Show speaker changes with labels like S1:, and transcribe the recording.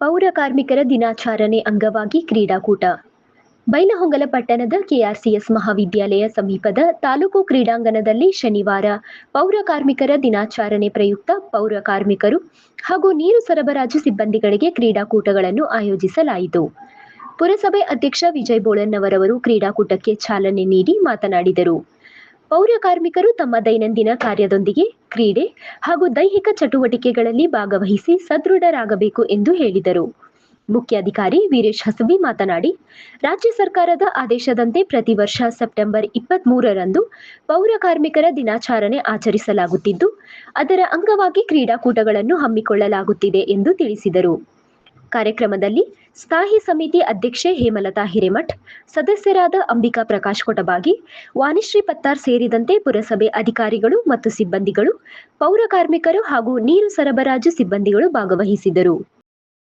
S1: ಪೌರ ಕಾರ್ಮಿಕರ ದಿನಾಚರಣೆ ಅಂಗವಾಗಿ ಕ್ರೀಡಾಕೂಟ. ಬೈಲಹೊಂಗಲ ಪಟ್ಟಣದ ಕೆಆರ್ಸಿಎಸ್ ಮಹಾವಿದ್ಯಾಲಯ ಸಮೀಪದ ತಾಲೂಕು ಕ್ರೀಡಾಂಗಣದಲ್ಲಿ ಶನಿವಾರ ಪೌರ ಕಾರ್ಮಿಕರ ದಿನಾಚರಣೆ ಪ್ರಯುಕ್ತ ಪೌರ ಕಾರ್ಮಿಕರು ಹಾಗೂ ನೀರು ಸರಬರಾಜು ಸಿಬ್ಬಂದಿಗಳಿಗೆ ಕ್ರೀಡಾಕೂಟಗಳನ್ನು ಆಯೋಜಿಸಲಾಯಿತು. ಪುರಸಭೆ ಅಧ್ಯಕ್ಷ ವಿಜಯ್ ಬೋಳನ್ನವರವರು ಕ್ರೀಡಾಕೂಟಕ್ಕೆ ಚಾಲನೆ ನೀಡಿ ಮಾತನಾಡಿದರು. ಪೌರ ಕಾರ್ಮಿಕರು ತಮ್ಮ ದೈನಂದಿನ ಕಾರ್ಯದೊಂದಿಗೆ ಕ್ರೀಡೆ ಹಾಗೂ ದೈಹಿಕ ಚಟುವಟಿಕೆಗಳಲ್ಲಿ ಭಾಗವಹಿಸಿ ಸದೃಢರಾಗಬೇಕು ಎಂದು ಹೇಳಿದರು. ಮುಖ್ಯಾಧಿಕಾರಿ ವೀರೇಶ್ ಹಸಬಿ ಮಾತನಾಡಿ, ರಾಜ್ಯ ಸರ್ಕಾರದ ಆದೇಶದಂತೆ ಪ್ರತಿ ವರ್ಷ ಸೆಪ್ಟೆಂಬರ್ 23ರಂದು ಪೌರ ಕಾರ್ಮಿಕರ ದಿನಾಚರಣೆ ಆಚರಿಸಲಾಗುತ್ತಿದ್ದು, ಅದರ ಅಂಗವಾಗಿ ಕ್ರೀಡಾಕೂಟಗಳನ್ನು ಹಮ್ಮಿಕೊಳ್ಳಲಾಗುತ್ತಿದೆ ಎಂದು ತಿಳಿಸಿದರು. ಕಾರ್ಯಕ್ರಮದಲ್ಲಿ ಸ್ಥಾಯಿ ಸಮಿತಿ ಅಧ್ಯಕ್ಷೆ ಹೇಮಲತಾ ಹಿರೇಮಠ್, ಸದಸ್ಯರಾದ ಅಂಬಿಕಾ ಪ್ರಕಾಶ್ ಕೊಟಬಾಗಿ, ವಾಣಿಶ್ರೀ ಪತ್ತಾರ್ ಸೇರಿದಂತೆ ಪುರಸಭೆ ಅಧಿಕಾರಿಗಳು ಮತ್ತು ಸಿಬ್ಬಂದಿಗಳು, ಪೌರ ಕಾರ್ಮಿಕರು ಹಾಗೂ ನೀರು ಸರಬರಾಜು ಸಿಬ್ಬಂದಿಗಳು ಭಾಗವಹಿಸಿದರು.